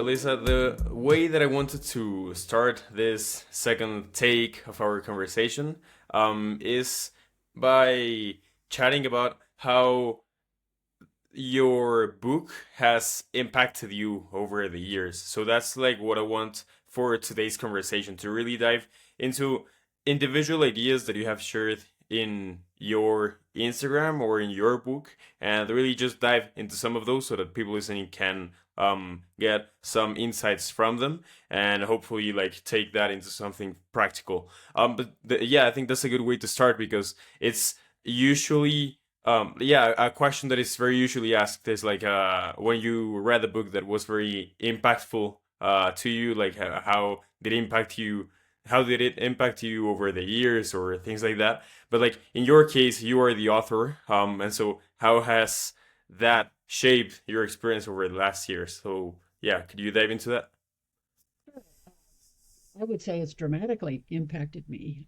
Lisa, the way that I wanted to start this second take of our conversation is by chatting about how your book has impacted you over the years. So that's like what I want for today's conversation to really dive into individual ideas that you have shared in your Instagram or in your book and really just dive into some of those so that people listening can get some insights from them and hopefully like take that into something practical. Yeah, I think that's a good way to start because it's usually yeah, a question that is very usually asked is like, when you read a book that was very impactful to you, like how did it impact you? How did it impact you over the years or things like that? But like in your case, you are the author, and so how has that shaped your experience over the last years? So yeah, could you dive into that? I would say it's dramatically impacted me.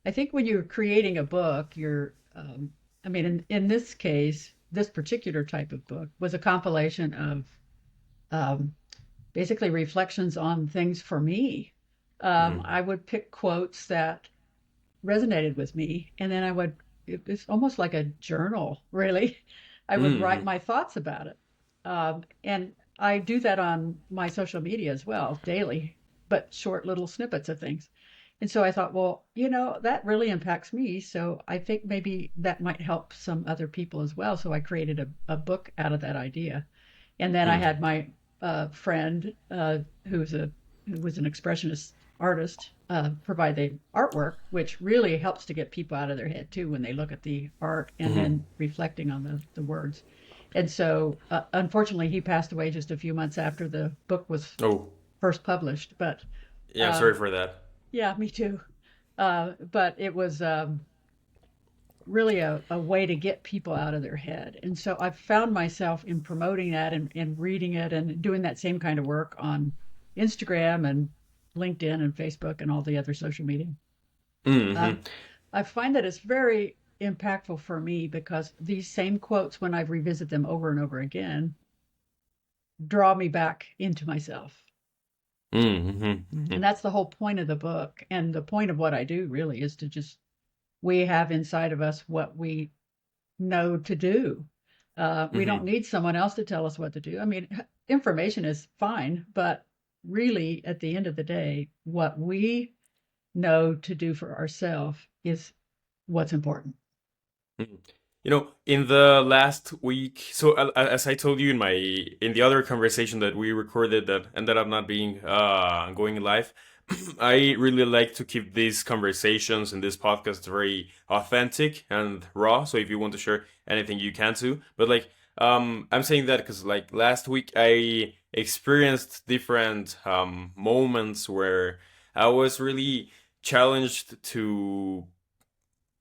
I think when you're creating a book, I mean, in this case, this particular type of book was a compilation of um, basically reflections on things for me. Mm-hmm. I would pick quotes that resonated with me, and then it was almost like a journal, really. I would write Mm-hmm. my thoughts about it. And I do that on my social media as well, daily, but short little snippets of things. And so I thought, well, that really impacts me. So I think maybe that might help some other people as well. So I created a book out of that idea. And then I had my friend who's a who was an expressionist artist provide the artwork, which really helps to get people out of their head too when they look at the art and Mm-hmm. then reflecting on the words. And so, unfortunately, he passed away just a few months after the book was Oh, first published. But yeah, I'm sorry um, for that. yeah, me too. But it was really a way to get people out of their head. And so I've found myself in promoting that and reading it and doing that same kind of work on Instagram and LinkedIn and Facebook and all the other social media. Uh, Mm-hmm. I find that it's very impactful for me because these same quotes, when I revisit them over and over again, draw me back into myself. Mm-hmm. And that's the whole point of the book. And the point of what I do really is to just, we have inside of us what we know to do. We don't Mm-hmm. need someone else to tell us what to do. I mean, information is fine, but really, at the end of the day, what we know to do for ourselves is what's important. Mhm. In the last week, so as I told you in the other conversation that we recorded that ended up not being going live, I really like to keep these conversations and this podcast very authentic and raw. So if you want to share anything, you can too. But like, I'm saying that because like last week I experienced different moments where I was really challenged to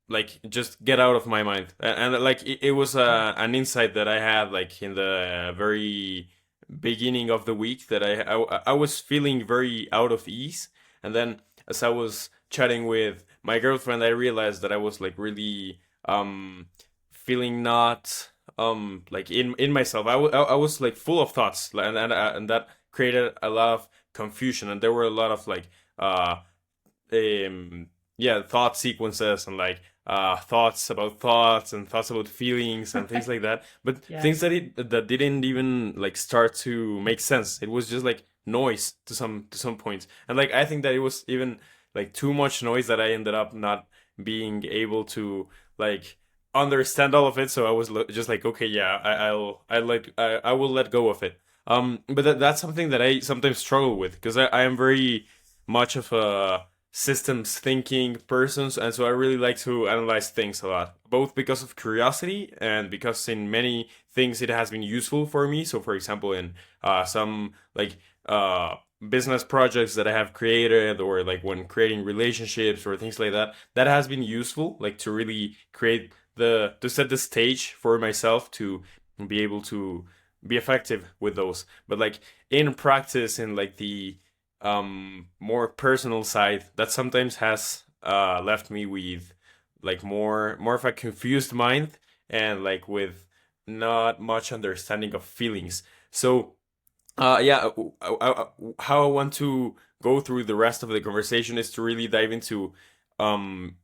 like just get out of my mind like it was an insight that I had like in the very beginning of the week that I was feeling very out of ease, and then as I was chatting with my girlfriend I realized that I was like really feeling not like in myself. I was like full of thoughts and that created a lot of confusion, and there were a lot of like um yeah, thought sequences and like thoughts and thoughts about feelings and things like that, but Yeah. things that didn't even like start to make sense. It was just like noise to some points, and like I think that it was even like too much noise that I ended up not being able to like understand all of it. So I was just like, okay, yeah, I will let go of it. But that's something that I sometimes struggle with because I am very much of a systems thinking persons, and so I really like to analyze things a lot, both because of curiosity and because in many things it has been useful for me. So for example in some like business projects that I have created, or like when creating relationships or things like that, that has been useful, like to really create the to set the stage for myself to be able to be effective with those. But like in practice, in like the more personal side, that sometimes has left me with like more of a confused mind and like with not much understanding of feelings. So Yeah, how I want to go through the rest of the conversation is to really dive into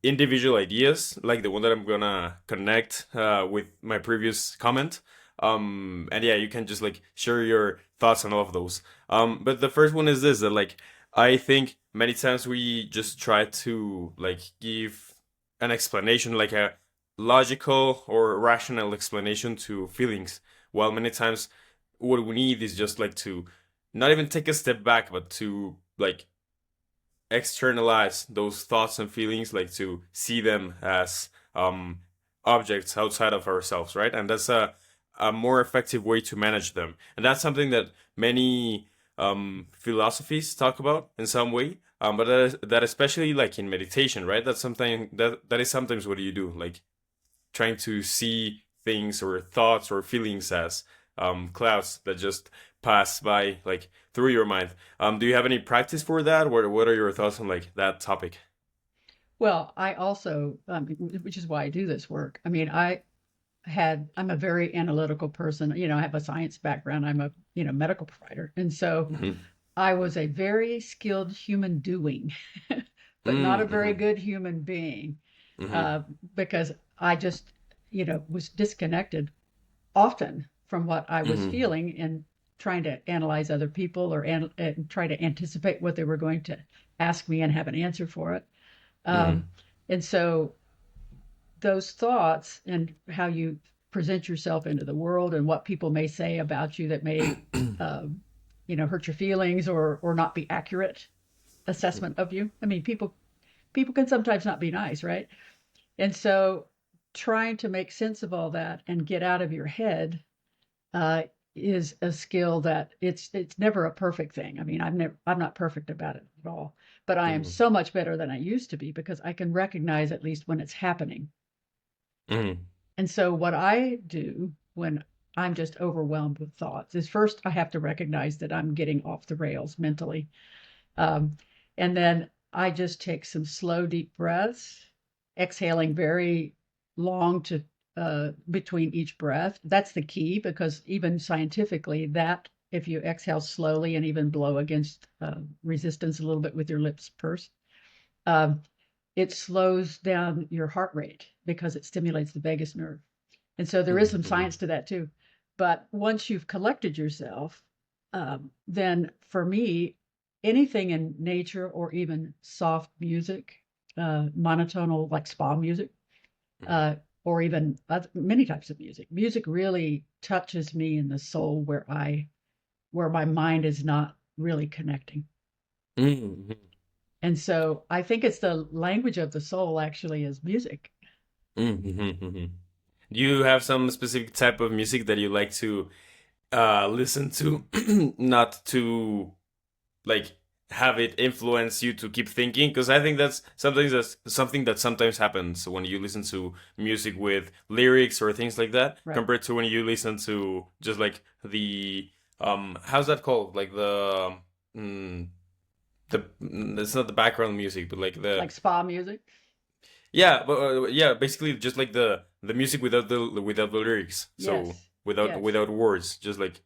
individual ideas, like the one that I'm gonna connect with my previous comment. And yeah, you can just like share your thoughts on all of those. But the first one is this, that like I think many times we just try to like give an explanation, like a logical or rational explanation to feelings, while many times what we need is just like to not even take a step back, but to like externalize those thoughts and feelings, like to see them as objects outside of ourselves, right? And that's a more effective way to manage them. And that's something that many philosophies talk about in some way. But that especially like in meditation, right? That's something that is sometimes what you do, like trying to see things or thoughts or feelings as clouds that just pass by like through your mind. Do you have any practice for that? What are your thoughts on like that topic? Well, I also, which is why I do this work. I mean, I'm a very analytical person. I have a science background. I'm a, medical provider. And so Mm-hmm. I was a very skilled human doing, but not a very Mm-hmm. good human being, Mm-hmm. uh, because I just, was disconnected often from what I was Mm-hmm. feeling and trying to analyze other people and try to anticipate what they were going to ask me and have an answer for it. Um, and so those thoughts and how you present yourself into the world and what people may say about you that may, uh, hurt your feelings or not be accurate assessment of you. I mean, people can sometimes not be nice, right? And so trying to make sense of all that and get out of your head uh, is a skill that it's never a perfect thing. I mean, I'm not perfect about it at all, but I am Mm-hmm. so much better than I used to be because I can recognize at least when it's happening. Mm-hmm. And so what I do when I'm just overwhelmed with thoughts is first I have to recognize that I'm getting off the rails mentally. Um, and then I just take some slow, deep breaths, exhaling very long to between each breath. That's the key because even scientifically, that if you exhale slowly and even blow against resistance a little bit with your lips pursed, um, it slows down your heart rate because it stimulates the vagus nerve. And so there is some Mm-hmm. science to that too. But once you've collected yourself, then for me, anything in nature or even soft music, monotonal like spa music, uh, or even many types of music, music really touches me in the soul where my mind is not really connecting. Mm-hmm. And so I think it's the language of the soul actually is music. Mm-hmm. Do you have some specific type of music that you like to listen to, not to like have it influence you to keep thinking? Because I think that's something that sometimes happens when you listen to music with lyrics or things like that, Right. compared to when you listen to just like the how's that called, like mm, it's not the background music, but like the Like spa music. yeah, but yeah, basically just like the music without the lyrics, so Yes. Yes. without words, just like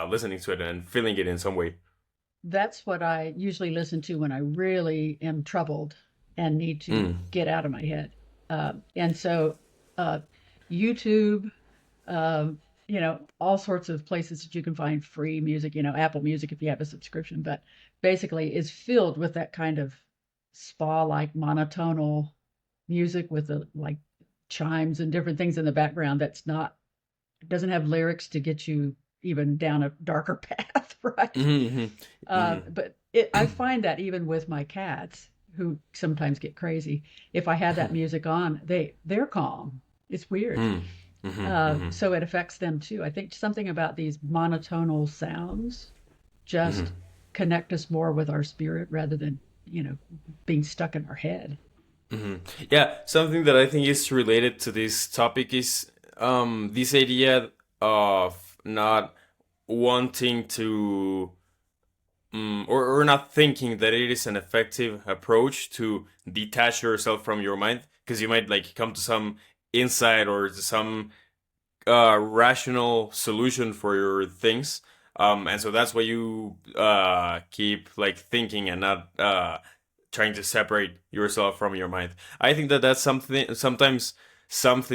listening to it and feeling it in some way. That's what I usually listen to when I really am troubled and need to Mm. get out of my head. And so, uh, YouTube, all sorts of places that you can find free music, Apple Music if you have a subscription, but basically is filled with that kind of spa-like monotonal music with the like chimes and different things in the background that's not doesn't have lyrics to get you even down a darker path, right? Mm-hmm. Mm-hmm. I find that even with my cats, who sometimes get crazy, if I have that music on, they're calm. It's weird. Mm-hmm. Mm-hmm. So it affects them too. I think something about these monotonal sounds just Mm-hmm. connect us more with our spirit rather than being stuck in our head. Hmm. Yeah, something that I think is related to this topic is this idea of not wanting to or not thinking that it is an effective approach to detach yourself from your mind, because you might like come to some insight or to some rational solution for your things. And so that's why you keep like thinking and not trying to separate yourself from your mind. I think that that's something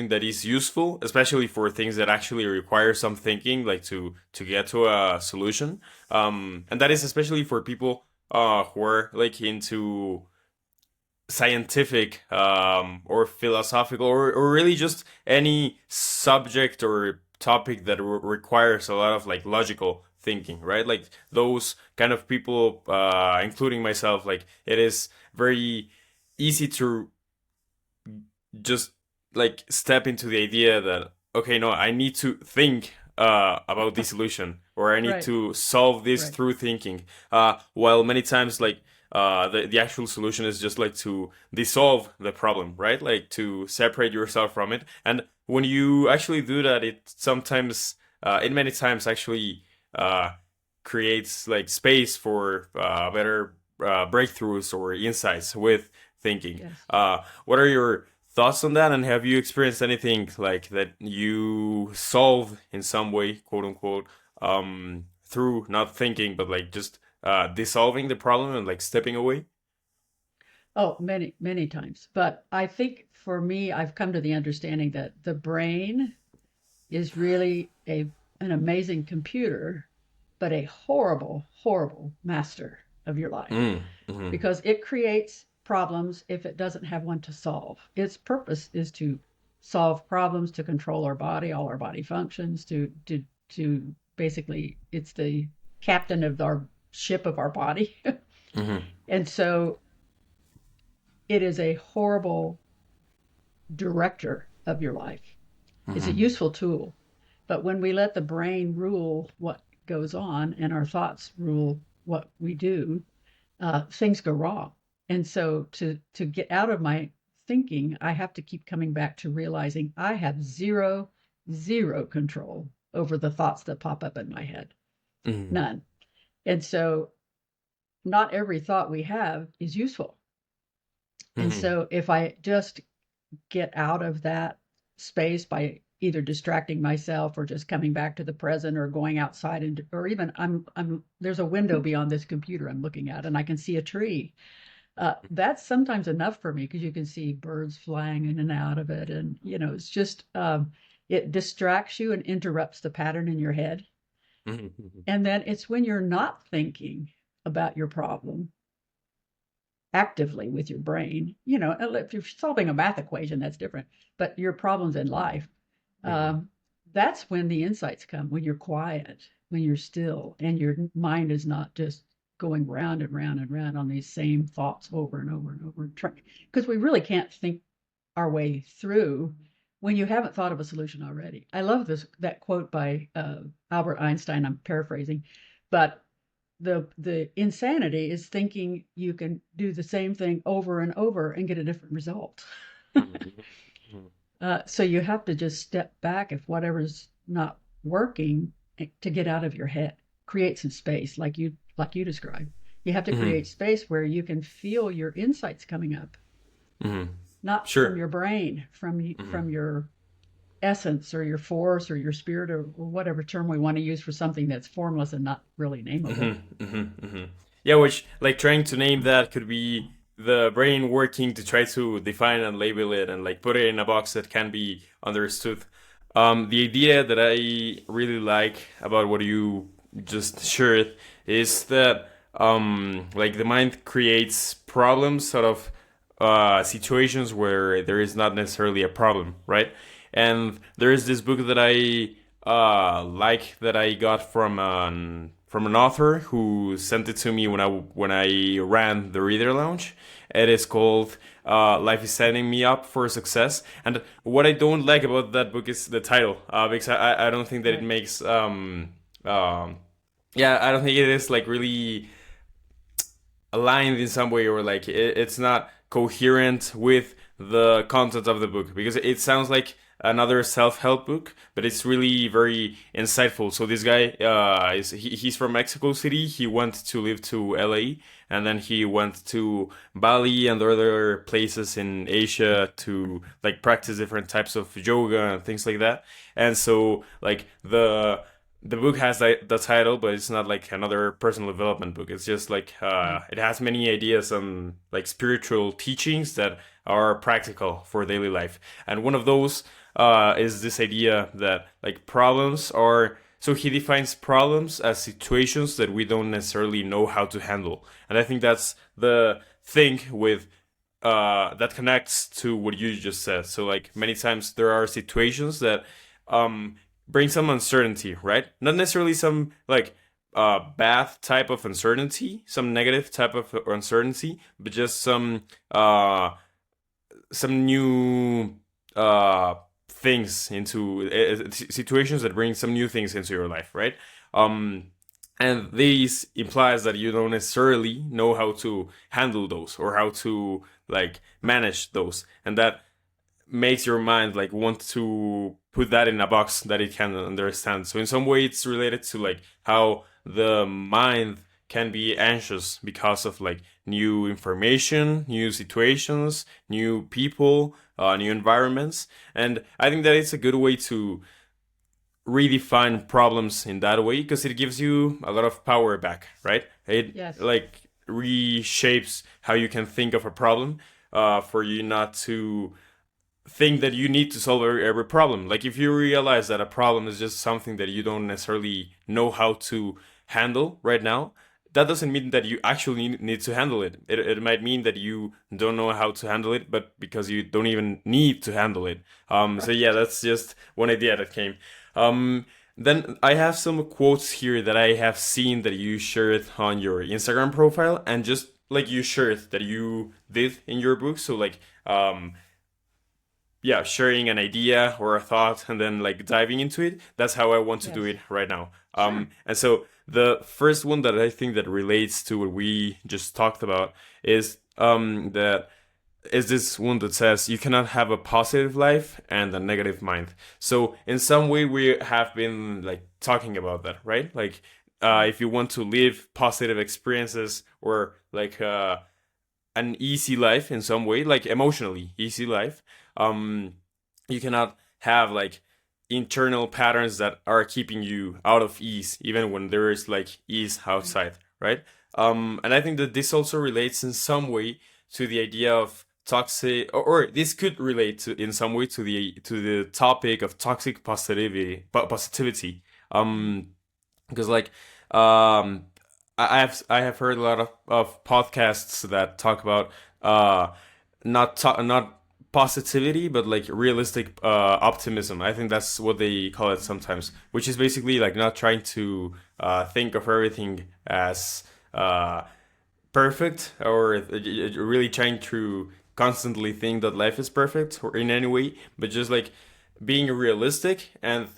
that is useful, especially for things that actually require some thinking, like to get to a solution. And that is especially for people who are like into scientific or philosophical or really just any subject or topic that requires a lot of like logical thinking, right? Like those kind of people, including myself, like it is very easy to just like step into the idea that okay, no, I need to think about this solution, or I need Right, to solve this right. through thinking. While many times like the actual solution is just like to dissolve the problem, right? Like to separate yourself from it. And when you actually do that, it many times actually uh, creates like space for better breakthroughs or insights with thinking. Yes. What are your thoughts on that? And have you experienced anything like that you solve in some way, quote unquote, through not thinking, but like just dissolving the problem and like stepping away? Oh, many, many times. But I think for me, I've come to the understanding that the brain is really an amazing computer, but a horrible, horrible master of your life Mm, mm-hmm, because it creates problems if it doesn't have one to solve. Its purpose is to solve problems, to control our body, all our body functions, to basically it's the captain of our ship of our body. mm-hmm, And so it is a horrible director of your life. It's a mm-hmm, useful tool, but when we let the brain rule what goes on and our thoughts rule what we do, things go wrong. And so to get out of my thinking, I have to keep coming back to realizing I have zero control over the thoughts that pop up in my head. mm-hmm, None. And so not every thought we have is useful. And mm-hmm, so if I just get out of that space by either distracting myself or just coming back to the present or going outside and or even I'm there's a window beyond this computer I'm looking at and I can see a tree. That's sometimes enough for me because you can see birds flying in and out of it, and it's just it distracts you and interrupts the pattern in your head. mm-hmm, And then it's when you're not thinking about your problem actively with your brain. If you're solving a math equation, that's different. But your problems in life, mm-hmm, um, that's when the insights come. When you're quiet, when you're still, and your mind is not just going round and round and round on these same thoughts over and over and over. Because we really can't think our way through when you haven't thought of a solution already. I love that quote by Albert Einstein. I'm paraphrasing, but the insanity is thinking you can do the same thing over and over and get a different result. mm-hmm, So you have to just step back if whatever's not working to get out of your head, create some space like you described. You have to mm-hmm, create space where you can feel your insights coming up, mm-hmm. not from Sure. your brain, Mm-hmm, from your essence or your force or your spirit or whatever term we want to use for something that's formless and not really nameable. mm-hmm, mm-hmm, mm-hmm. Yeah, which like trying to name that could be the brain working to try to define and label it and like put it in a box that can be understood. The idea that I really like about what you just shared is that like the mind creates problems out of situations where there is not necessarily a problem, right? And there is this book that I like that I got from an author who sent it to me when I ran the Reader Lounge. It is called "Life is Setting Me Up for Success." And what I don't like about that book is the title, because I don't think that it Right. makes yeah, I don't think it is like really aligned in some way, or like it's not coherent with the content of the book, because it sounds like another self-help book, but it's really very insightful. So this guy he's from Mexico City. He went to live to LA, and then he went to Bali and other places in Asia to like practice different types of yoga and things like that. And so like the book has the title, but it's not like another personal development book. It's just like Yeah. it has many ideas on like spiritual teachings that are practical for daily life. And one of those is this idea that like problems are. So he defines problems as situations that we don't necessarily know how to handle. And I think that's the thing with that connects to what you just said. So like many times there are situations that um bring some uncertainty, right? Not necessarily some like bad type of uncertainty, some negative type of uncertainty, but just some new things into situations that bring some new things into your life, right? Um, and this implies that you don't necessarily know how to handle those or how to like manage those, and that makes your mind like want to put that in a box that it can understand. So in some way it's related to like how the mind can be anxious because of like new information, new situations, new people, new environments. And I think that it's a good way to redefine problems in that way because it gives you a lot of power back, right? It Yes. like reshapes how you can think of a problem for you not to think that you need to solve every problem. Like if you realize that a problem is just something that you don't necessarily know how to handle right now, that doesn't mean that you actually need to handle it. It might mean that you don't know how to handle it, but because you don't even need to handle it. So yeah, Right. that's just one idea that came. Then I have some quotes here that I have seen that you shared on your Instagram profile, and just like you shared that you did in your book. So like yeah, sharing an idea or a thought and then like diving into it. That's how I want to do Yes. it right now. Sure. And so the first one that I think that relates to what we just talked about is that is this one that says you cannot have a positive life and a negative mind. So in some way we have been like talking about that, right? Like Yeah. if you want to live positive experiences or like an easy life in some way, like emotionally easy life, um, you cannot have like internal patterns that are keeping you out of ease, even when there is like ease Right. outside, right? And I think that this also relates in some way to the idea of toxic, or this could relate to in some way to the topic of toxic positivity, positivity. Mhm. Because like um I have heard a lot of podcasts that talk about uh not positivity but like realistic optimism. I think that's what they call it sometimes, which is basically like not trying to think of everything as uh perfect or really trying to constantly think that life is perfect or in any way, but just like being realistic and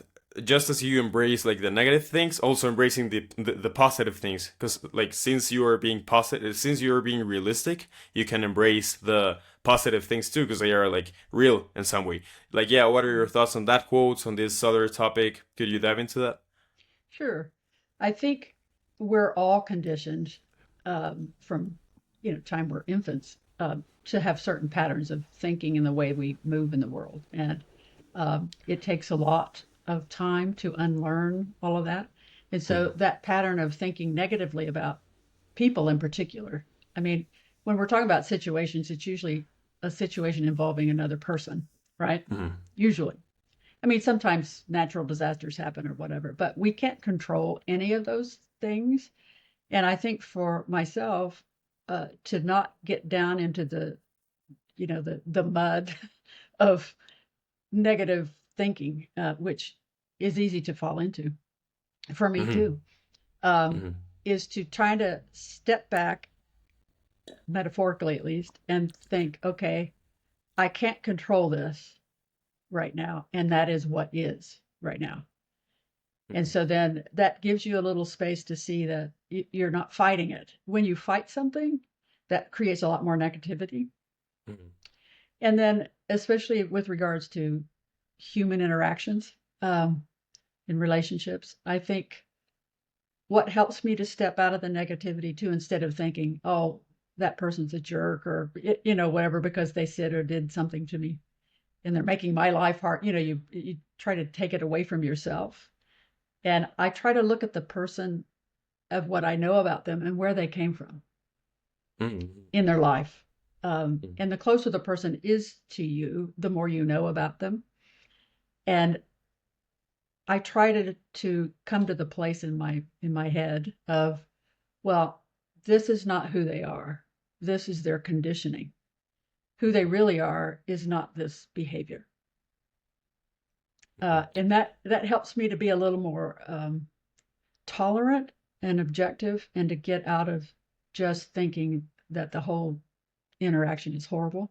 just as you embrace like the negative things, also embracing the positive things. Because like since you are being positive, since you are being realistic, you can embrace the positive things too because they are like real in some way. Like yeah, what are your Mhm. thoughts on that quote on this other topic? Could you dive into that? Sure. I think we're all conditioned from time we're infants to have certain patterns of thinking in the way we move in the world, and it takes a lot of time to unlearn all of that. And so Mm-hmm. that pattern of thinking negatively about people in particular, I mean, when we're talking about situations, it's usually a situation involving another person, right? Mm-hmm. Usually. I mean, sometimes natural disasters happen or whatever, but we can't control any of those things. And I think for myself, to not get down into the mud of negative thinking, which is easy to fall into for me Mm-hmm. too, um, is to try to step back, metaphorically at least, and think, okay, I can't control this right now, and that is what is right now. And Mm-hmm. so then that gives you a little space to see that you're not fighting it. When you fight something, that creates a lot more negativity. Mm-hmm. And then, especially with regards to human interactions in relationships, I think what helps me to step out of the negativity too, instead of thinking, oh, that person's a jerk or, whatever, because they said or did something to me and they're making my life hard. You try to take it away from yourself. And I try to look at the person of what I know about them and where they came from Mm-hmm. in their life. And the closer the person is to you, the more you know about them. And I try to come to the place in my head of, well, this is not who they are. This is their conditioning. Who they really are is not this behavior. And that helps me to be a little more tolerant and objective, and to get out of just thinking that the whole interaction is horrible.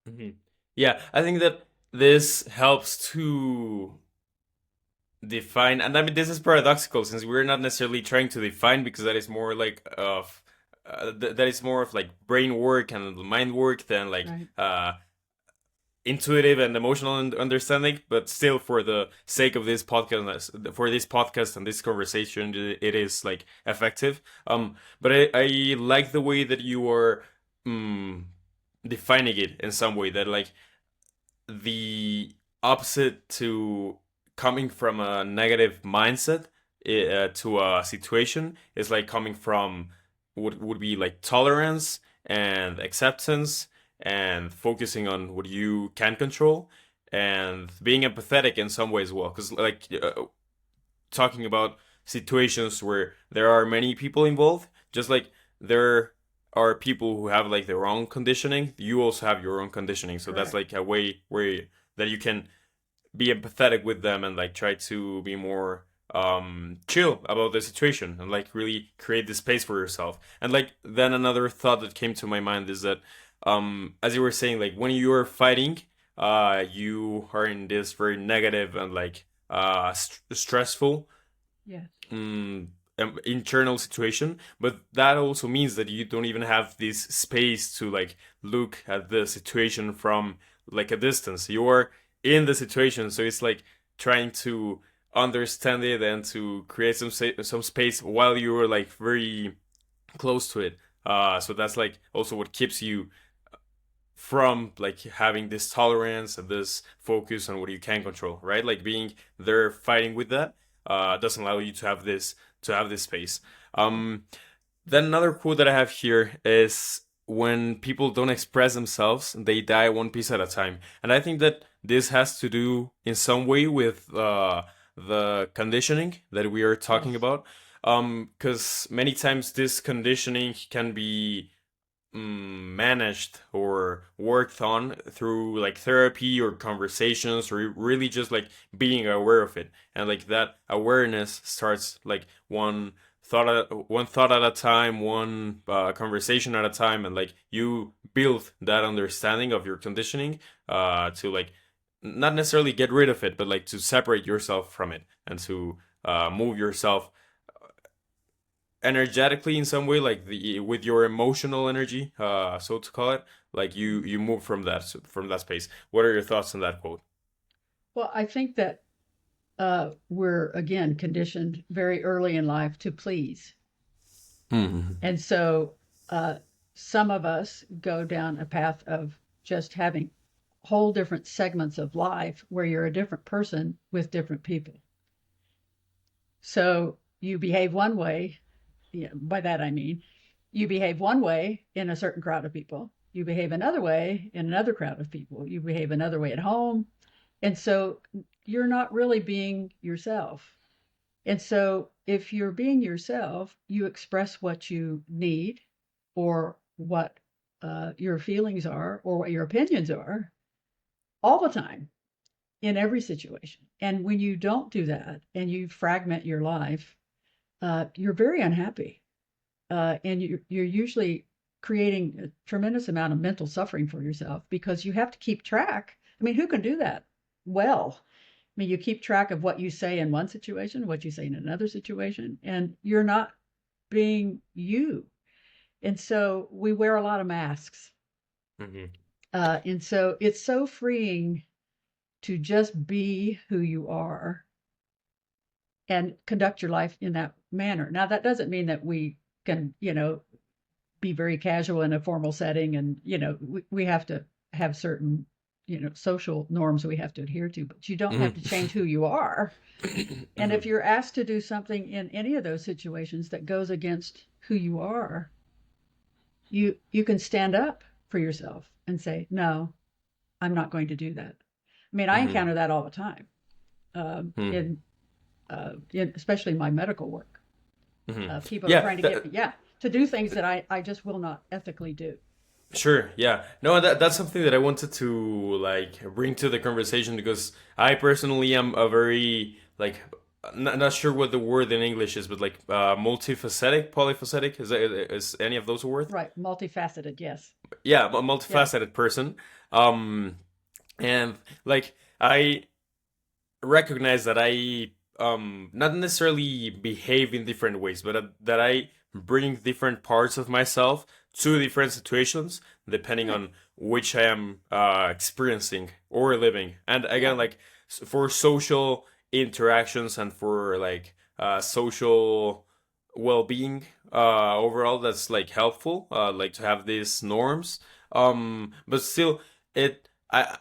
Mm-hmm. Yeah, I think that this helps to define, and I mean this is paradoxical since we're not necessarily trying to define, because that is more like of that is more of like brain work and mind work than like Right. intuitive and emotional understanding. But still, for the sake of this podcast, for this podcast and this conversation, it is like effective. But I like the way that you are um, defining it in some way, that like the opposite to coming from a negative mindset to a situation is like coming from would be like tolerance and acceptance and focusing on what you can control and being empathetic in some ways as well, because like talking about situations where there are many people involved, just like there are people who have like their own conditioning, you also have your own conditioning. So that's Correct. like a way where that you can be empathetic with them and like try to be more chill about the situation and like really create the space for yourself. And like then another thought that came to my mind is that as you were saying, like when you are fighting, you are in this very negative and like stressful Yes. mm, internal situation, but that also means that you don't even have this space to like look at the situation from like a distance. You are in the situation, so it's like trying to understand it and to create some space while you are like very close to it. So that's like also what keeps you from like having this tolerance and this focus on what you can control, right? Like being there fighting with that doesn't allow you to have this space. Um, then another quote that I have here is when people don't express themselves, they die one piece at a time. And I think that this has to do in some way with the conditioning that we are talking Yes. about. Because many times this conditioning can be managed or worked on through like therapy or conversations, or really just like being aware of it. And like that awareness starts like one thought at a time, one conversation at a time, and like you build that understanding of your conditioning to like not necessarily get rid of it, but like to separate yourself from it and to move yourself energetically in some way, like the with your emotional energy, so to call it, like you move from that space. What are your thoughts on that quote? Well, I think that we're again conditioned very early in life to please. Hmm. And so uh, some of us go down a path of just having whole different segments of life where you're a different person with different people. So you behave one way, yeah, by that I mean you behave one way in a certain crowd of people, you behave another way in another crowd of people, you behave another way at home. And so you're not really being yourself. And so if you're being yourself, you express what you need, or what your feelings are, or what your opinions are, all the time in every situation. And when you don't do that and you fragment your life, you're very unhappy. And you're usually creating a tremendous amount of mental suffering for yourself, because you have to keep track. I mean, who can do that well? I mean, you keep track of what you say in one situation, what you say in another situation, and you're not being you. And so we wear a lot of masks. Hmm. And so it's so freeing to just be who you are and conduct your life in that manner. Now, that doesn't mean that we can, be very casual in a formal setting. And, we have to have certain social norms we have to adhere to, but you don't have to Mm-hmm. change who you are. And Mm-hmm. if you're asked to do something in any of those situations that goes against who you are, you can stand up for yourself and say, no, I'm not going to do that. I mean, I Mm-hmm. encounter that all the time, in especially my medical work. Mm-hmm. People are Yeah, trying to get me, yeah, to do things that I just will not ethically do. sure. Yeah. No, that's something that I wanted to like bring to the conversation because I personally am a very like not sure what the word in English is, but like multifaceted, polyfacetic. Is any of those a word? Right, multifaceted, yes. Yeah, a Yeah, multifaceted person. Um, and like I recognize that I not necessarily behave in different ways, but that I bring different parts of myself to different situations depending right, on which I am experiencing or living. And again, yeah, like for social interactions and for like social well-being overall, that's like helpful. Like to have these norms. But still, it I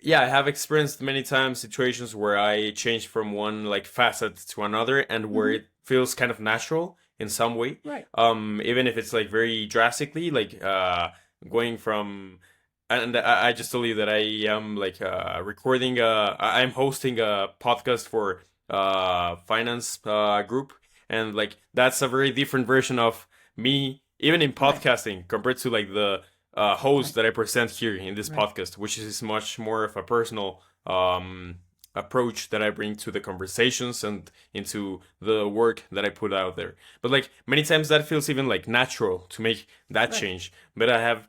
yeah, I have experienced many times situations where I change from one like facet to another and where hmm, it feels kind of natural in some way. right, Even if it's like very drastically, like going from and I just told you that I am like recording I'm hosting a podcast for finance group and like that's a very different version of me even in right, podcasting compared to like the host right, that I present here in this right, podcast, which is much more of a personal approach that I bring to the conversations and into the work that I put out there. But like many times that feels even like natural to make that right, change. But I have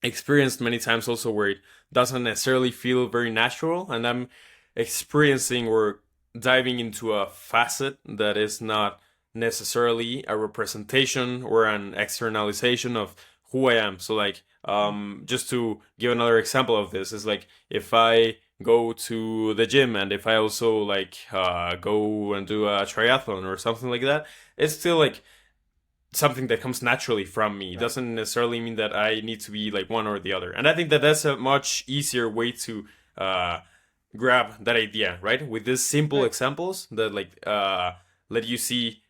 experienced many times also where it doesn't necessarily feel very natural and I'm experiencing or diving into a facet that is not necessarily a representation or an externalization of who I am. So like right, just to give another example of this is like if I go to the gym and if I also like go and do a triathlon or something like that, it's still like something that comes naturally from me. It right, doesn't necessarily mean that I need to be like one or the other. And I think that that's a much easier way to uh, grab that idea, right? With these simple right, examples that like let you see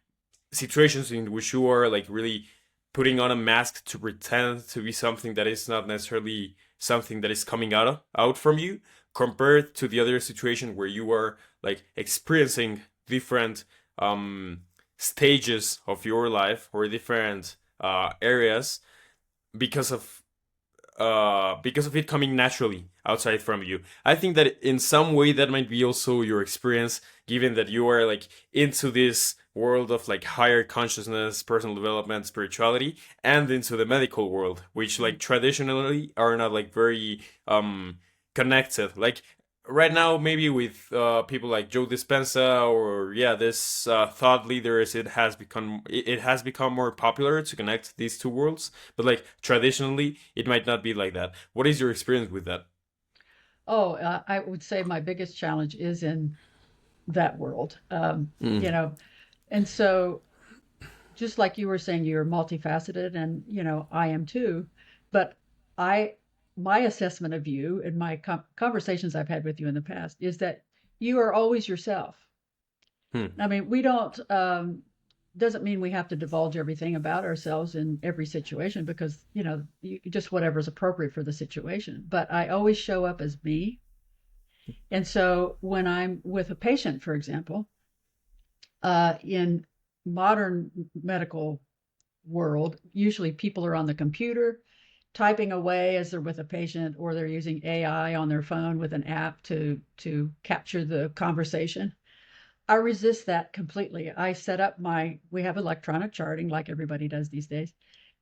situations in which you are like really putting on a mask to pretend to be something that is not necessarily something that is coming out from you compared to the other situation where you are like experiencing different um stages of your life or different areas because of it coming naturally outside from you. I think that in some way that might be also your experience, given that you are like into this world of like higher consciousness, personal development, spirituality, and into the medical world, which mm, like traditionally are not like very connected. Like right now maybe with people like Joe Dispenza or yeah this thought leaders it has become more popular to connect these two worlds, but like traditionally it might not be like that. What is your experience with that? oh, I would say my biggest challenge is in that world. Mm. And so just like you were saying, you're multifaceted, and I am too. But I, my assessment of you and my conversations I've had with you in the past is that you are always yourself. Hmm. I mean, we don't. Doesn't mean we have to divulge everything about ourselves in every situation because just whatever's appropriate for the situation. But I always show up as me, and so when I'm with a patient, for example, in modern medical world, usually people are on the computer typing away as they're with a patient, or they're using AI on their phone with an app to capture the conversation. I resist that completely. I set up we have electronic charting like everybody does these days.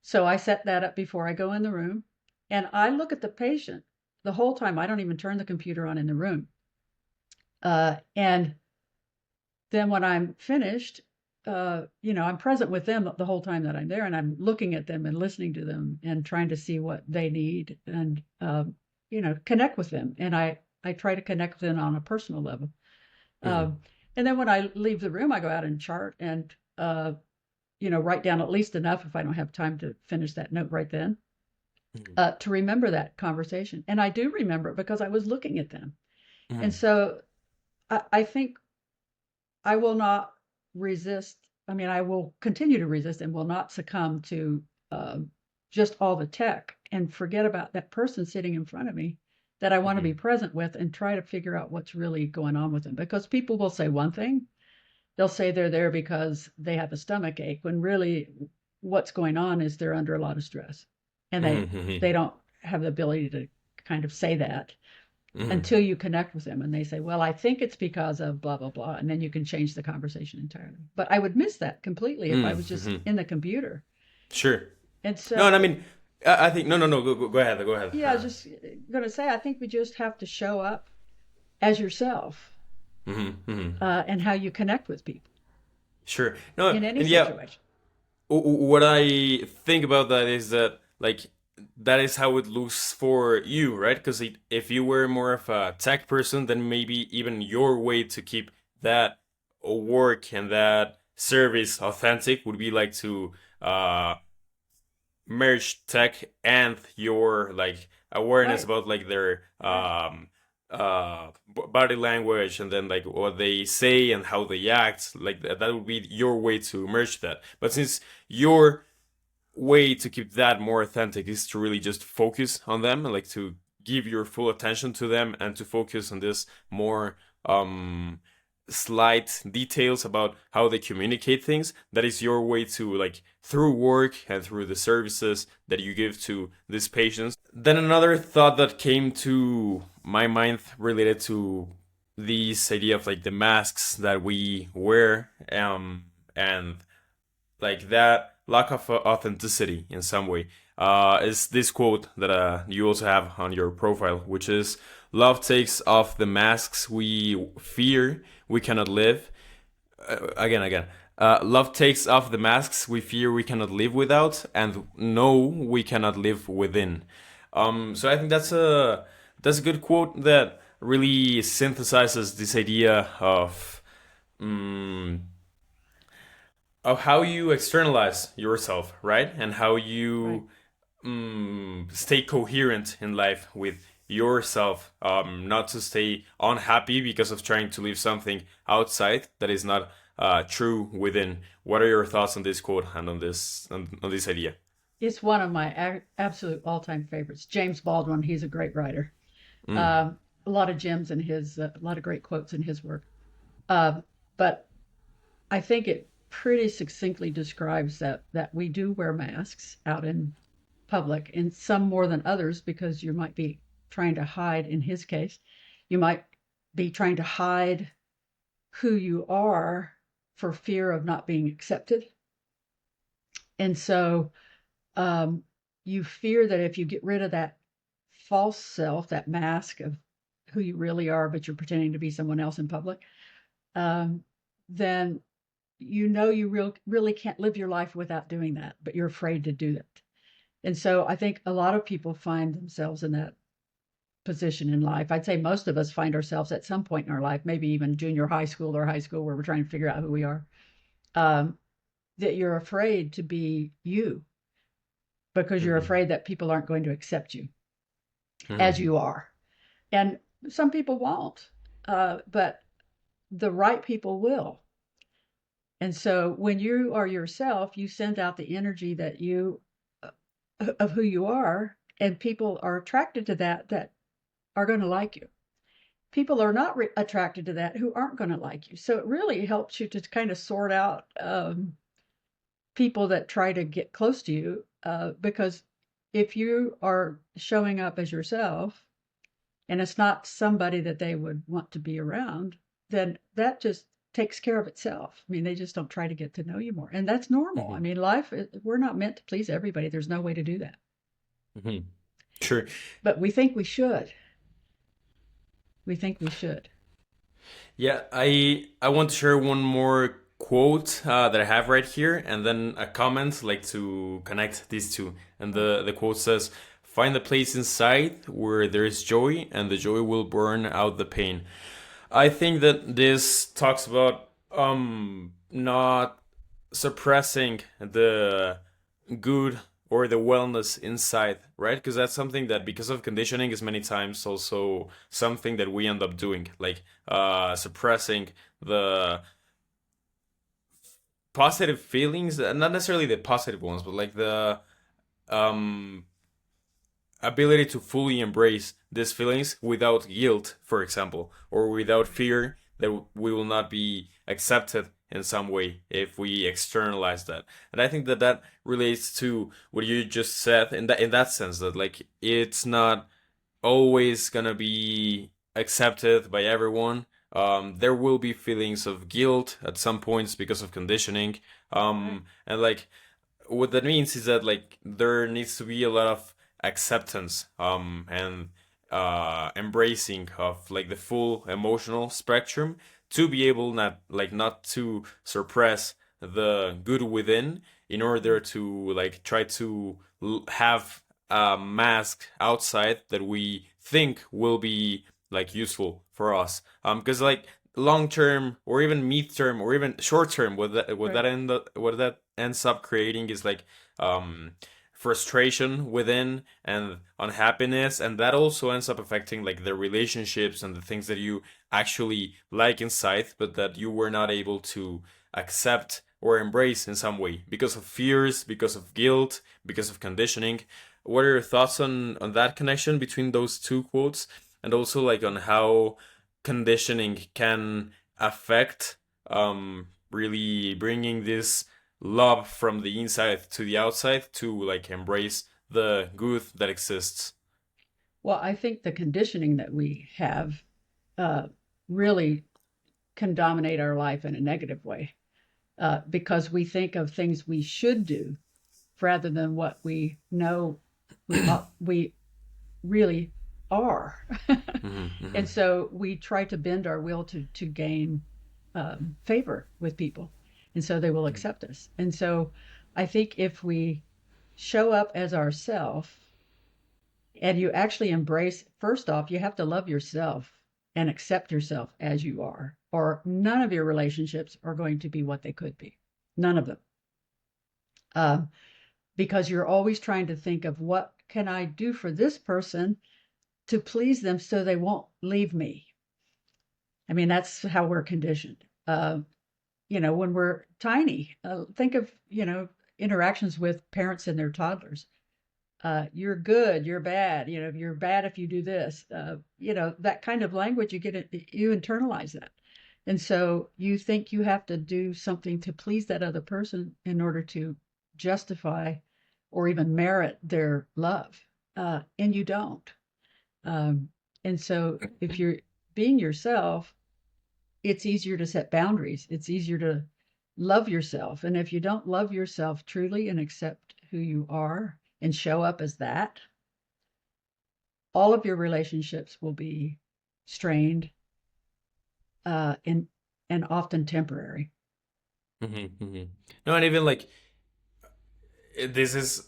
So I set that up before I go in the room, and I look at the patient the whole time. I don't even turn the computer on in the room. And then when I'm finished, I'm present with them the whole time that I'm there, and I'm looking at them and listening to them and trying to see what they need and connect with them. And I try to connect with them on a personal level. Hmm. Um, and then when I leave the room, I go out and chart and write down at least enough if I don't have time to finish that note right then. Mhm. to remember that conversation. And I do remember it because I was looking at them. And Mhm. so I think I will not resist. I mean, I will continue to resist and will not succumb to just all the tech and forget about that person sitting in front of me that I want to be Mhm. present with and try to figure out what's really going on with them. Because people will say one thing, they'll say they're there because they have a stomach ache, when really what's going on is they're under a lot of stress, and Mhm. they Mhm. don't have the ability to kind of say that Mhm. until you connect with them and they say, well, I think it's because of blah blah blah, and then you can change the conversation entirely. But I would miss that completely if I Mhm. was just Mhm. in the computer. Sure. And No, and I so mean, I think no, no, no. Go ahead. Go ahead. yeah, I was just going to say, I think we just have to show up as yourself, Mhm. Mhm. and how you connect with people Sure. No, in any and yeah, situation. what I think about that is that like that is how it looks for you, right? Because if you were more of a tech person, then maybe even your way to keep that work and that service authentic would be like to merge tech and your like awareness Right, about like their right. body language and then like what they say and how they act, like that would be your way to merge that. But since your way to keep that more authentic is to really just focus on them and like to give your full attention to them and to focus on this more slight details about how they communicate things, that is your way to like through work and through the services that you give to these patients. Then another thought that came to my mind related to this idea of like the masks that we wear, and like that lack of authenticity in some way, is this quote that you also have on your profile, which is, love takes off the masks we fear we cannot live. Again. Love takes off the masks we fear we cannot live without, and no, we cannot live within. So I think that's a good quote that really synthesizes this idea um, of how you externalize yourself, right? And how Right. you stay coherent in life with yourself, not to stay unhappy because of trying to live something outside that is not true within. What are your thoughts on this quote and on this idea? It's one of my absolute all-time favorites. James Baldwin, he's a great writer. Mm, Um, a lot of gems in his, a lot of great quotes in his work. Um, but I think it pretty succinctly describes that we do wear masks out in public, and some more than others because you might be trying to hide. In his case, you might be trying to hide who you are for fear of not being accepted, and so um, you fear that if you get rid of that false self, that mask of who you really are, but you're pretending to be someone else in public, um, then you know you really can't live your life without doing that, but you're afraid to do that. And so I think a lot of people find themselves in that position in life. I'd say most of us find ourselves at some point in our life, maybe even junior high school or high school, where we're trying to figure out who we are. Um, that you're afraid to be you because you're mhm, afraid that people aren't going to accept you as mhm, you are. And some people won't, but the right people will. And so when you are yourself, you send out the energy that you of who you are, and people are attracted to that are going to like you. People are not attracted to that who aren't going to like you. So it really helps you to kind of sort out people that try to get close to you, because if you are showing up as yourself and it's not somebody that they would want to be around, then that just takes care of itself. I mean, they just don't try to get to know you more. And that's normal. I mhm, mean, life, we're not meant to please everybody. There's no way to do that. mhm. Sure. But we think we should. We think we should. Yeah, I want to share one more quote that I have right here, and then a comment like to connect these two. And Right. the quote says, "Find the place inside where there is joy, and the joy will burn out the pain." I think that this talks about not suppressing the good or the wellness inside, right? Because that's something that, because of conditioning, is many times also something that we end up doing, like suppressing the positive feelings, not necessarily the positive ones, but like the um ability to fully embrace these feelings without guilt, for example, or without fear that we will not be accepted in some way if we externalize that. And I think that that relates to what you just said, in that sense, that like it's not always gonna be accepted by everyone. There will be feelings of guilt at some points because of conditioning. Right. And like what that means is that like there needs to be a lot of acceptance and embracing of like the full emotional spectrum to be able not to suppress the good within in order to like try to have a mask outside that we think will be like useful for us because like long term or even mid term or even short term Right. what that ends up creating is like um frustration within and unhappiness, and that also ends up affecting like the relationships and the things that you actually like inside but that you were not able to accept or embrace in some way because of fears, because of guilt, because of conditioning. What are your thoughts on that connection between those two quotes, and also like on how conditioning can affect really bringing this love from the inside to the outside to like embrace the good that exists? Well, I think the conditioning that we have uh, really can dominate our life in a negative way because we think of things we should do rather than what we know we really are. Hmm. Hmm. And so we try to bend our will to gain favor with people. And so they will accept us. And so I think if we show up as ourself and you actually embrace, first off, you have to love yourself and accept yourself as you are, or none of your relationships are going to be what they could be. None of them. Um, because you're always trying to think of what can I do for this person to please them so they won't leave me. I mean, that's how we're conditioned. When we're tiny, think of, interactions with parents and their toddlers. You're good, you're bad, you're bad if you do this. That kind of language, you internalize that. And so you think you have to do something to please that other person in order to justify or even merit their love. And you don't. Um, and so if you're being yourself, it's easier to set boundaries. It's easier to love yourself. And if you don't love yourself truly and accept who you are and show up as that, all of your relationships will be strained and often temporary. Hmm. Hmm. No, and even like this is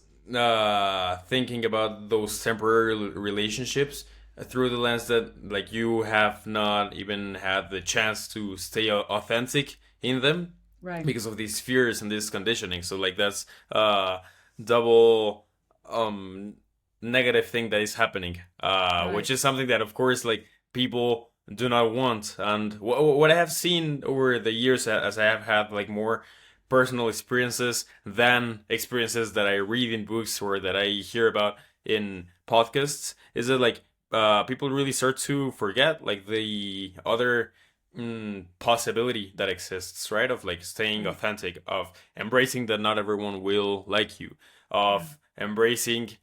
thinking about those temporary relationships through the lens that like you have not even had the chance to stay authentic in them Right. because of these fears and this conditioning. So like that's double um negative thing that is happening, which Right. is something that of course like people do not want. And what I have seen over the years, as I have had like more personal experiences than experiences that I read in books or that I hear about in podcasts, is that like people really start to forget like the other possibility that exists, right? Of like staying Right. authentic, of embracing that not everyone will like you, Yeah. of embracing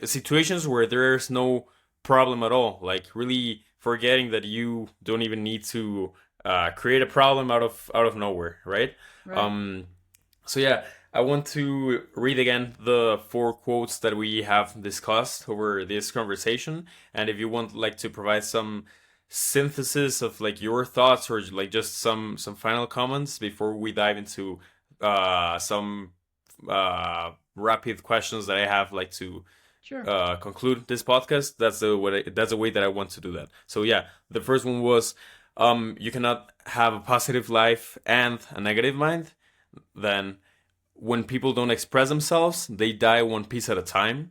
situations where there's no problem at all, like really forgetting that you don't even need to create a problem out of nowhere, right? Right. Um, so yeah, I want to read again the four quotes that we have discussed over this conversation, and if you want like to provide some synthesis of like your thoughts or like just some final comments before we dive into some rapid questions that I have like to Sure. conclude this podcast. That's the way that I want to do that. So yeah, the first one was you cannot have a positive life and a negative mind. Then when people don't express themselves, they die one piece at a time.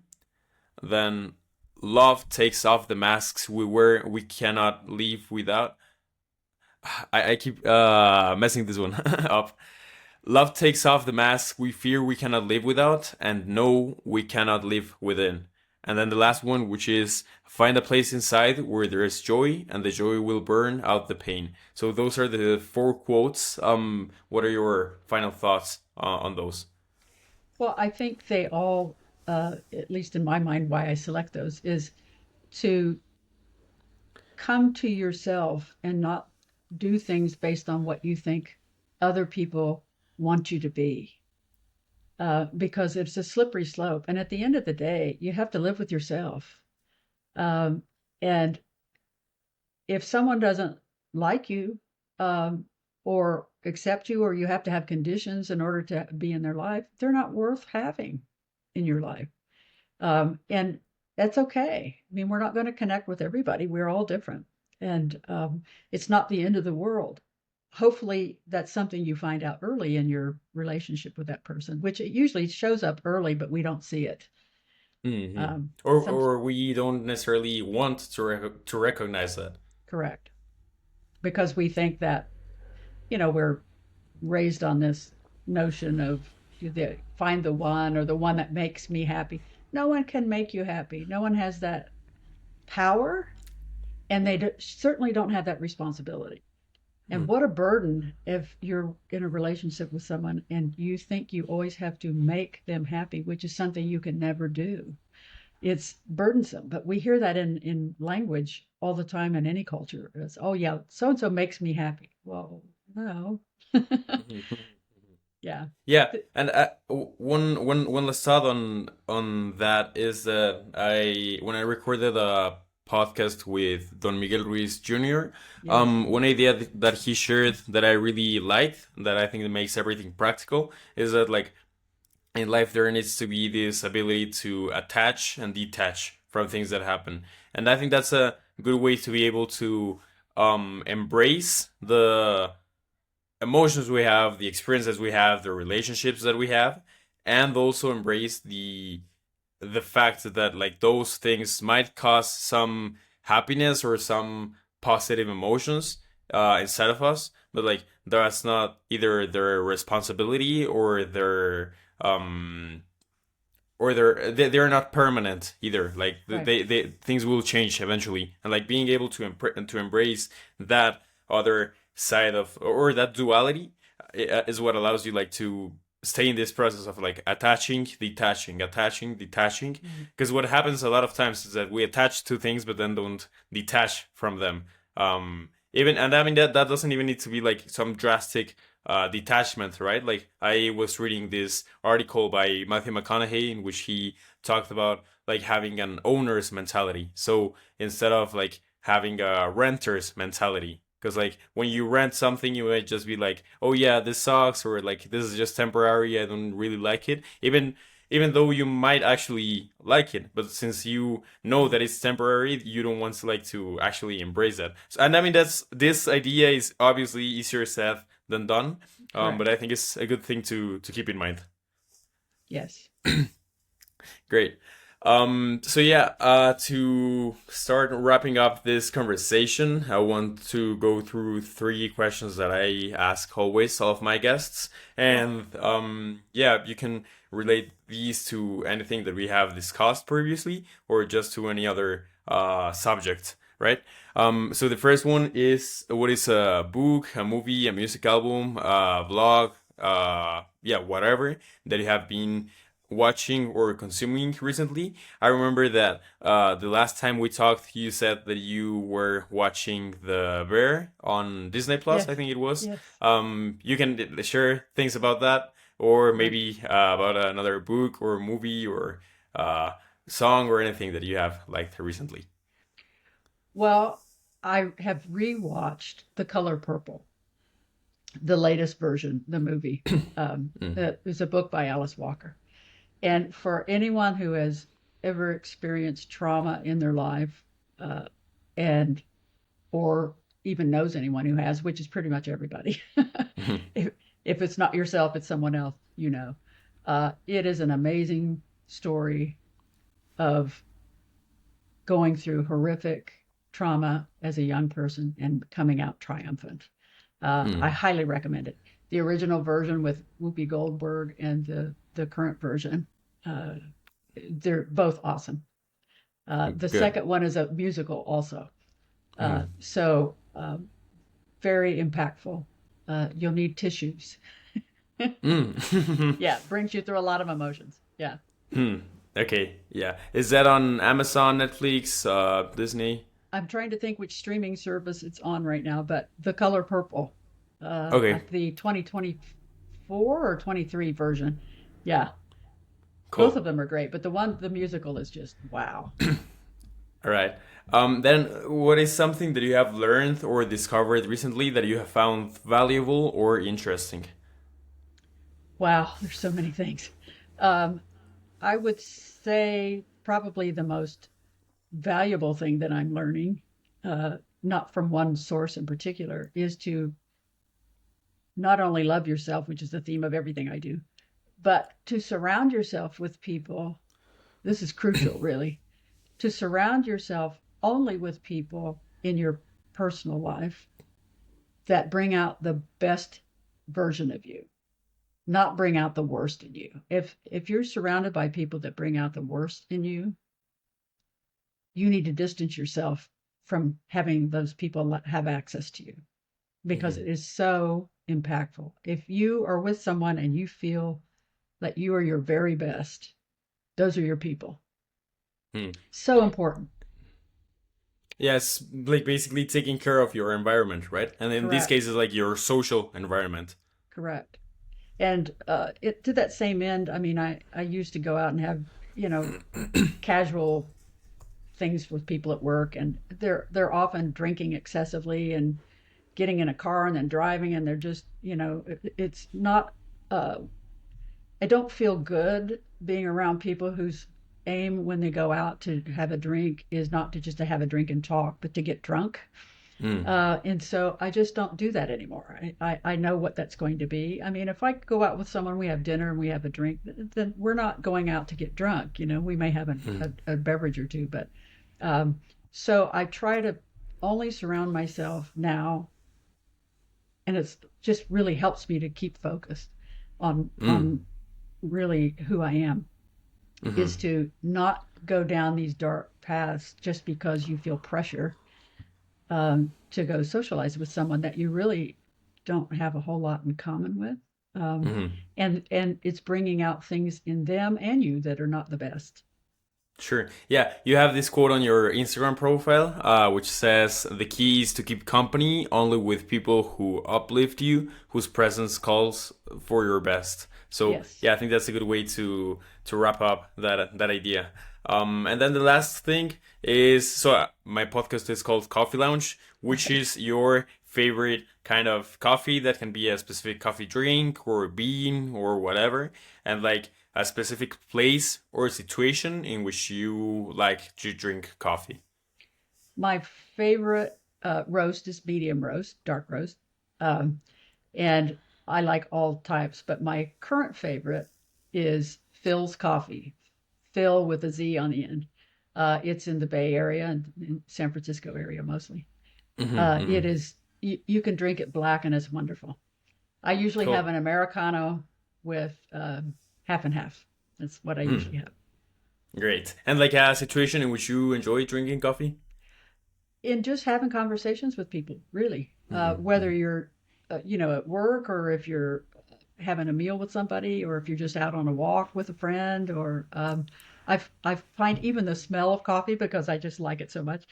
Then love takes off the masks we cannot live without. I keep messing this one up. Love takes off the mask we fear we cannot live without, and know we cannot live within. And then the last one, which is find a place inside where there is joy, and the joy will burn out the pain. So those are the four quotes. What are your final thoughts on those? Well, I think they all, at least in my mind, why I select those is to come to yourself and not do things based on what you think other people want you to be. Because it's a slippery slope. And at the end of the day, you have to live with yourself. Um, and if someone doesn't like you, um, or accept you, or you have to have conditions in order to be in their life, they're not worth having in your life. And that's okay. I mean, we're not going to connect with everybody. We're all different. And it's not the end of the world. Hopefully, that's something you find out early in your relationship with that person, which it usually shows up early, but we don't see it. Hmm. Some Or we don't necessarily want to recognize that. correct, because we think that we're raised on this notion of find the one or the one that makes me happy. No one can make you happy. No one has that power, and they certainly don't have that responsibility. And Mm. what a burden if you're in a relationship with someone and you think you always have to make them happy, which is something you can never do. It's burdensome, but we hear that in language all the time in any culture. It's, oh yeah, so and so makes me happy. Well, no. Yeah. Yeah, and one last thought on that is that I when I recorded a podcast with Don Miguel Ruiz Jr., Yes. one idea that he shared that I really liked, that I think that makes everything practical, is that like in life there needs to be this ability to attach and detach from things that happen, and I think that's a good way to be able to embrace the emotions we have, the experiences we have, the relationships that we have, and also embrace the fact that like those things might cause some happiness or some positive emotions inside of us, but like that's not either their responsibility um or they're not permanent either. Like Right. they things will change eventually, and like being able to embrace that other side of or that duality is what allows you like to stay in this process of like attaching, detaching, attaching, detaching. Mhm. Because what happens a lot of times is that we attach to things but then don't detach from them. Even and I mean that doesn't even need to be like some drastic detachment, right? Like I was reading this article by Matthew McConaughey in which he talked about like having an owner's mentality. So instead of like having a renter's mentality, because like when you rent something, you might just be like, "Oh yeah, this sucks," or like, "This is just temporary. I don't really like it." Even though you might actually like it, but since you know that it's temporary, you don't want to like to actually embrace that. So, and I mean that's this idea is obviously easier said than done, but Correct. I think it's a good thing to keep in mind. Yes. Great. So yeah, to start wrapping up this conversation, I want to go through three questions that I ask always all of my guests. Sure. And yeah, you can relate these to anything that we have discussed previously or just to any other subject, right? So the first one is what is a book, a movie, a music album, a vlog, yeah, whatever that you have been watching or consuming recently. I remember that the last time we talked, you said that you were watching The Bear on Disney Plus, Yes. I think it was. Yes. You can share things about that, or Right. maybe about another book or movie or uh, song or anything that you have liked recently. Well, I have rewatched The Color Purple, the latest version, the movie. Mm. It was a book by Alice Walker. And for anyone who has ever experienced trauma in their life, uh, and or even knows anyone who has, which is pretty much everybody, if, if it's not yourself, it's someone else, you know. It is an amazing story of going through horrific trauma as a young person and coming out triumphant. I Mm, highly recommend it. The original version with Whoopi Goldberg and the current version, uh, they're both awesome. The good. second one is a musical also. Mm. So very impactful. You'll need tissues. Mm. Yeah, brings you through a lot of emotions. Yeah. Hmm. Okay, yeah. Is that on Amazon, Netflix, Disney? I'm trying to think which streaming service it's on right now, but The Color Purple, Okay, the 2024 or 23 version. Yeah, both cool. of them are great, but the musical is just wow. All right. Then, what is something that you have learned or discovered recently that you have found valuable or interesting? Wow, there's so many things. Um, I would say probably the most valuable thing that I'm learning, not from one source in particular, is to not only love yourself, which is the theme of everything I do, but to surround yourself with people. This is crucial, really, to surround yourself only with people in your personal life that bring out the best version of you, not bring out the worst in you. If you're surrounded by people that bring out the worst in you, you need to distance yourself from having those people have access to you because Hmm. it is so impactful. If you are with someone and you feel that you are your very best, those are your people. Hmm. So important. Yes, like basically taking care of your environment, right? And in this Correct. case, it's like your social environment. Correct. And it to that same end, I mean, I used to go out and have, you know, casual things with people at work, and they're often drinking excessively and getting in a car and then driving, and they're just, it's not. Uh, I don't feel good being around people whose aim when they go out to have a drink is not to just to have a drink and talk, but to get drunk. Mm. And so I just don't do that anymore. I know what that's going to be. I mean, if I go out with someone, we have dinner and we have a drink, then we're not going out to get drunk. We may have Mm. a beverage or two, but um, so I try to only surround myself now, and it's just really helps me to keep focused on Mm. really who I am, is Hmm. to not go down these dark paths just because you feel pressure to go socialize with someone that you really don't have a whole lot in common with. Um, Hmm. and it's bringing out things in them and you that are not the best. Sure. Yeah, you have this quote on your Instagram profile, which says the key is to keep company only with people who uplift you, whose presence calls for your best. So Yes. yeah, I think that's a good way to wrap up that idea. And then the last thing is my podcast is called Coffee Lounge, which Right. is your favorite kind of coffee that can be a specific coffee drink or a bean or whatever, and like a specific place or situation in which you like to drink coffee. My favorite roast is medium roast, dark roast. Um, and I like all types, but my current favorite is Phil's Coffee. Phil with a Z on the end. It's in the Bay Area and in San Francisco area mostly. Hmm. It Hmm. is you can drink it black and it's wonderful. I usually have Cool. an Americano with half and half. That's what I Mm. usually have. Great. And like a situation in which you enjoy drinking coffee? In just having conversations with people, really, Hmm. whether you're, at work or if you're having a meal with somebody or if you're just out on a walk with a friend or I find even the smell of coffee because I just like it so much.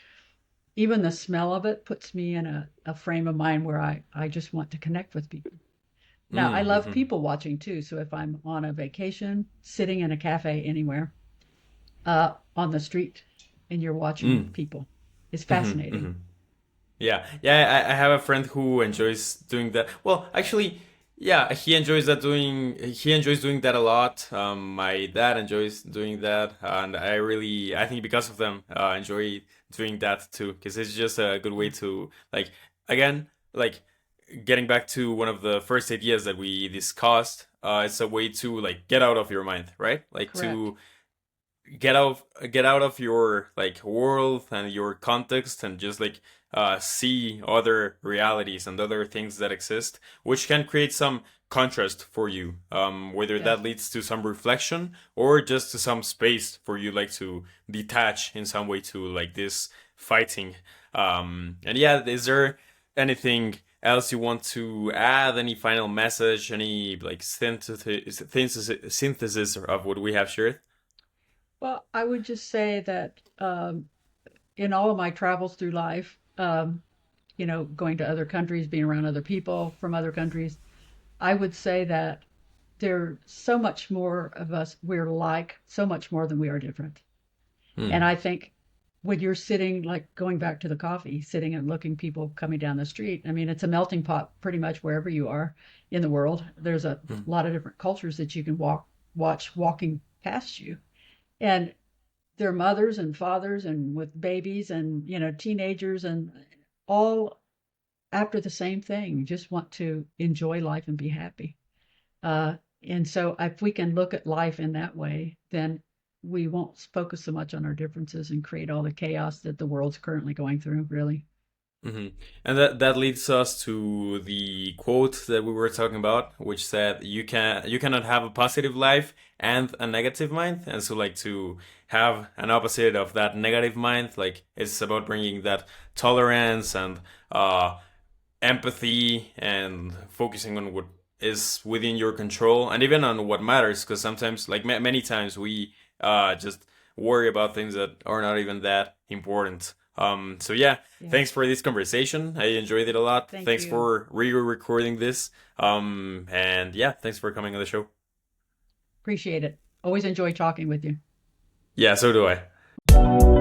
Even the smell of it puts me in a frame of mind where I just want to connect with people. Now, I love Mm-hmm. people watching too. So if I'm on a vacation, sitting in a cafe anywhere, on the street, and you're watching Mm. people, it's Hmm. fascinating. Hmm. Yeah, yeah. I have a friend who enjoys doing that. Well, actually, yeah, he enjoys doing that a lot. My dad enjoys doing that, and I think because of them, enjoy doing that too, because it's just a good way to like again like getting back to one of the first ideas that we discussed, it's a way to like get out of your mind, right? Like Correct. to get out of your like world and your context and just like see other realities and other things that exist, which can create some contrast for you, whether Yes. that leads to some reflection or just to some space for you like to detach in some way to like this fighting. And yeah, is there anything else you want to add? Any final message? Any like synthesis of what we have shared? Well, I would just say that in all of my travels through life, going to other countries, being around other people from other countries, I would say that there's so much more of us, we're like so much more than we are different. And Hmm. I think when you're sitting, like going back to the coffee, sitting and looking people coming down the street, I mean, it's a melting pot pretty much wherever you are in the world. There's a Hmm. lot of different cultures that you can watch walking past you. And their mothers and fathers and with babies and, teenagers and all after the same thing, just want to enjoy life and be happy. Uh, and so if we can look at life in that way, then we won't focus so much on our differences and create all the chaos that the world's currently going through, really. Hmm. And that leads us to the quote that we were talking about, which said you cannot have a positive life and a negative mind, and so like to have an opposite of that negative mind, like it's about bringing that tolerance and uh empathy and focusing on what is within your control and even on what matters, because sometimes like many times we just worry about things that are not even that important. So yeah, thanks Yes. for this conversation. I enjoyed it a lot. Thank Thanks you. for re-recording this. And yeah, thanks for coming on the show. Appreciate it. Always enjoy talking with you. Yeah, so do I.